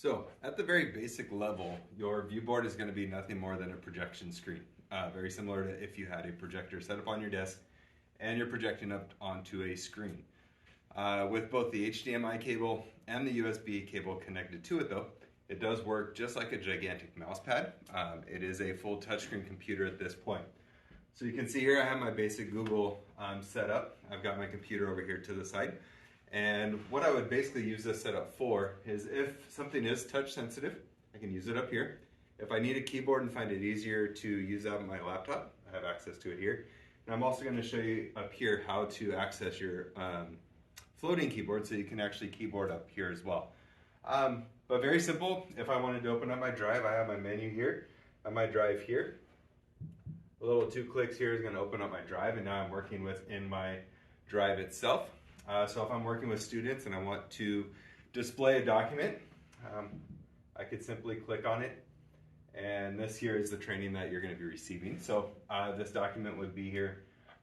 So at the very basic level, your viewboard is going to be nothing more than a projection screen. Very similar to if you had a projector set up on your desk and you're projecting up onto a screen. With both the HDMI cable and the USB cable connected to it though, it does work just like a gigantic mouse pad. It is a full touchscreen computer at this point. So you can see here I have my basic Google set up. I've got my computer over here to the side. And what I would basically use this setup for is if something is touch sensitive, I can use it up here. If I need a keyboard and find it easier to use out on my laptop, I have access to it here. And I'm also going to show you up here how to access your floating keyboard so you can actually keyboard up here as well. But very simple. If I wanted to open up my drive, I have my menu here, I have my drive here. A little 2 clicks here is going to open up my drive, and now I'm working within my drive itself. So if I'm working with students and I want to display a document, I could simply click on it, and this here is the training that you're going to be receiving. So this document would be here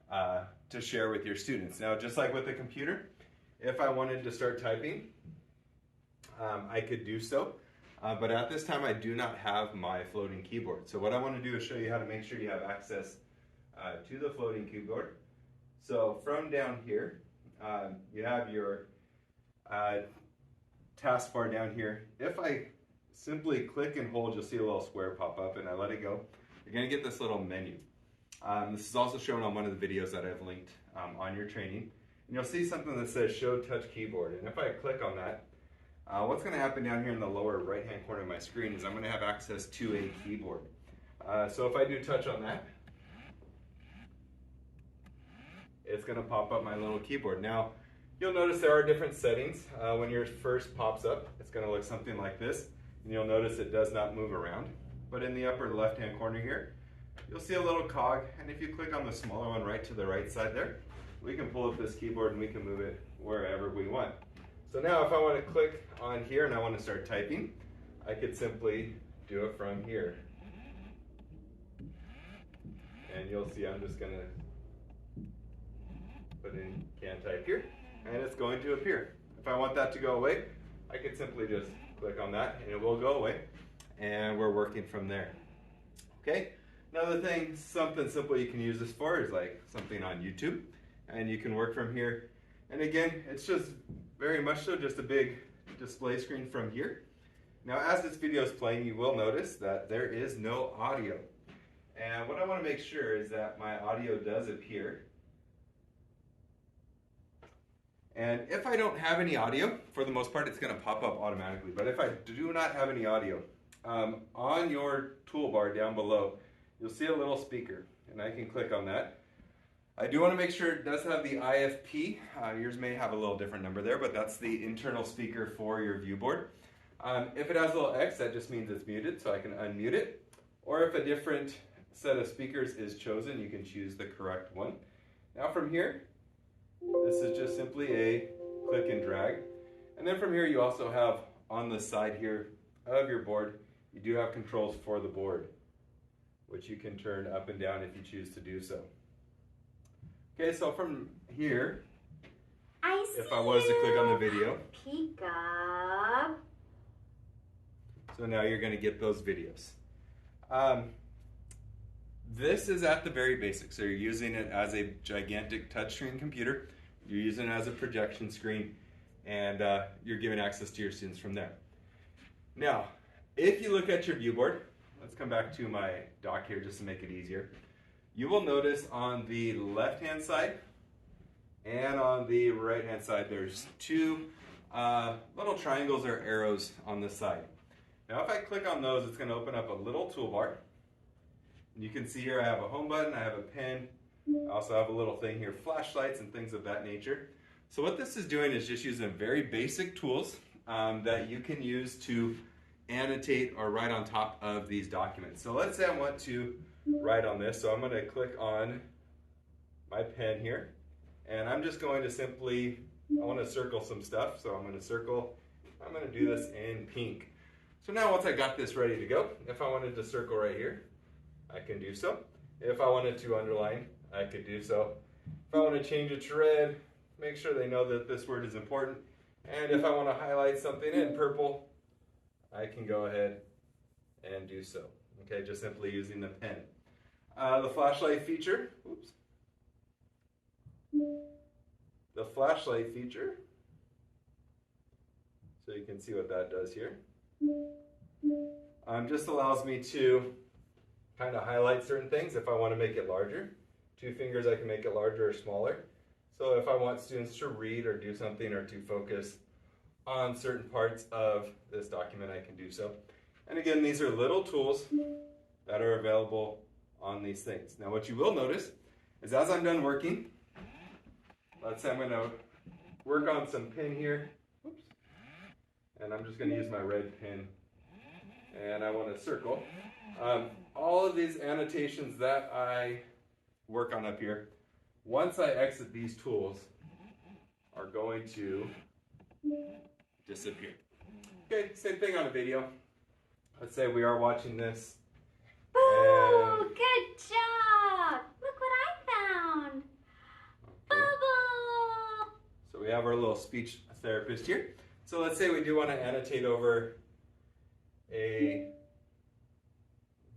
to share with your students. Now, just like with the computer, if I wanted to start typing, I could do so. But at this time, I do not have my floating keyboard. So what I want to do is show you how to make sure you have access to the floating keyboard. So from down here, you have your taskbar down here. If I simply click and hold, you'll see a little square pop up, and I let it go, you're going to get this little menu. This is also shown on one of the videos that I've linked on your training. And you'll see something that says Show Touch Keyboard. And if I click on that, what's going to happen down here in the lower right hand corner of my screen is I'm going to have access to a keyboard. So if I do touch on that, it's going to pop up my little keyboard. Now, you'll notice there are different settings. When yours first pops up, it's going to look something like this. And you'll notice it does not move around. But in the upper left-hand corner here, you'll see a little cog. And if you click on the smaller one right to the right side there, we can pull up this keyboard and we can move it wherever we want. So now if I want to click on here and I want to start typing, I could simply do it from here. And you'll see I'm just going to put in can type here, and it's going to appear. If I want that to go away, I could simply just click on that and it will go away, and we're working from there. Okay, another thing, something simple you can use this for is like something on YouTube, and you can work from here. And again, it's just very much so just a big display screen from here. Now as this video is playing, you will notice that there is no audio. And what I want to make sure is that my audio does appear. And if I don't have any audio, for the most part, it's going to pop up automatically. But if I do not have any audio, on your toolbar down below, you'll see a little speaker, and I can click on that. I do want to make sure it does have the IFP. Yours may have a little different number there, but that's the internal speaker for your viewboard. If it has a little X, that just means it's muted, so I can unmute it. Or if a different set of speakers is chosen, you can choose the correct one. Now from here, this is just simply a click and drag. And then from here you also have on the side here of your board, you do have controls for the board, which you can turn up and down if you choose to do so. Okay, so from here, if I was to click on the video, Pika. So now you're going to get those videos. This is at the very basic. So you're using it as a gigantic touchscreen computer. You're using it as a projection screen, and you're giving access to your students from there. Now, if you look at your viewboard, let's come back to my dock here just to make it easier. You will notice on the left-hand side and on the right-hand side, there's 2 little triangles or arrows on the side. Now, if I click on those, it's going to open up a little toolbar. You can see here I have a home button, I have a pen, I also have a little thing here, flashlights and things of that nature. So what this is doing is just using very basic tools that you can use to annotate or write on top of these documents. So let's say I want to write on this, so I'm going to click on my pen here, and I'm just going to simply, I want to circle some stuff, so I'm going to circle, I'm going to do this in pink. So now once I got this ready to go, if I wanted to circle right here, I can do so. If I wanted to underline, I could do so. If I want to change it to red, make sure they know that this word is important. And if I want to highlight something in purple, I can go ahead and do so. Okay, just simply using the pen. The flashlight feature, oops. The flashlight feature, so you can see what that does here. Just allows me to kind of highlight certain things if I want to make it larger. 2 fingers, I can make it larger or smaller. So if I want students to read or do something or to focus on certain parts of this document, I can do so. And again, these are little tools that are available on these things. Now what you will notice is as I'm done working, let's say I'm going to work on some pen here. Oops. And I'm just going to use my red pen and I want to circle. All of these annotations that I work on up here, once I exit these tools, are going to disappear. Okay, same thing on a video. Let's say we are watching this. Ooh, good job! Look what I found! Bubble! So we have our little speech therapist here. So let's say we do want to annotate over a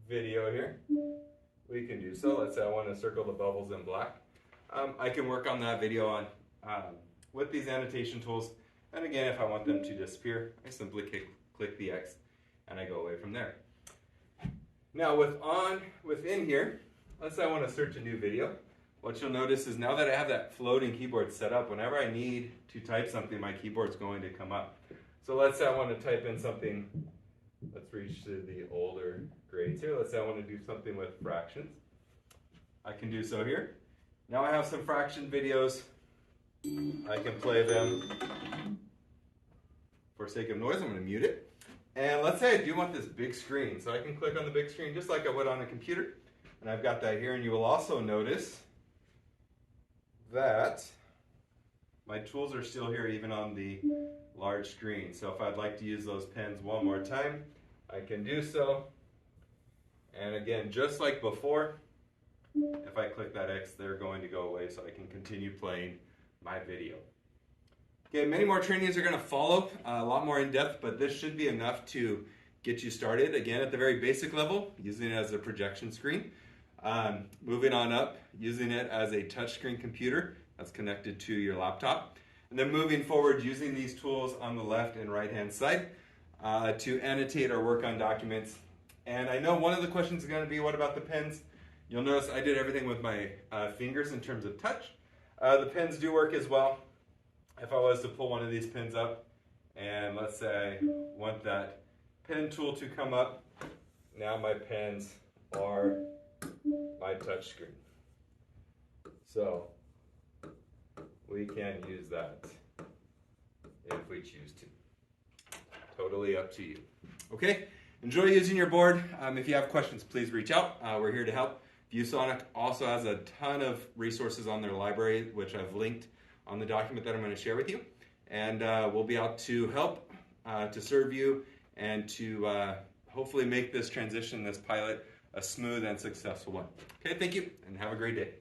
video here. We can do so. Let's say I want to circle the bubbles in black. I can work on that video on with these annotation tools. And again, if I want them to disappear, I simply click the X and I go away from there. Now within here, let's say I want to search a new video. What you'll notice is now that I have that floating keyboard set up, whenever I need to type something, my keyboard's going to come up. So let's say I want to type in something, let's reach to the older grades here. Let's say I want to do something with fractions. I can do so here. Now I have some fraction videos. I can play them. For sake of noise, I'm going to mute it. And let's say I do want this big screen. So I can click on the big screen just like I would on a computer. And I've got that here. And you will also notice that my tools are still here even on the large screen. So if I'd like to use those pens one more time, I can do so. And again, just like before, if I click that X, they're going to go away so I can continue playing my video. Okay, many more trainings are going to follow, a lot more in depth, but this should be enough to get you started. Again, at the very basic level, using it as a projection screen. Moving on up, using it as a touchscreen computer that's connected to your laptop. And then moving forward, using these tools on the left and right hand side to annotate or work on documents. And I know one of the questions is going to be, what about the pens? You'll notice I did everything with my fingers in terms of touch. The pens do work as well. If I was to pull one of these pins up, and let's say I want that pen tool to come up, now my pens are my touch screen. So we can use that if we choose to. Totally up to you. Okay, enjoy using your board. If you have questions, please reach out. We're here to help. ViewSonic also has a ton of resources on their library, which I've linked on the document that I'm going to share with you. And we'll be out to help, to serve you, and to hopefully make this transition, this pilot, a smooth and successful one. Okay, thank you, and have a great day.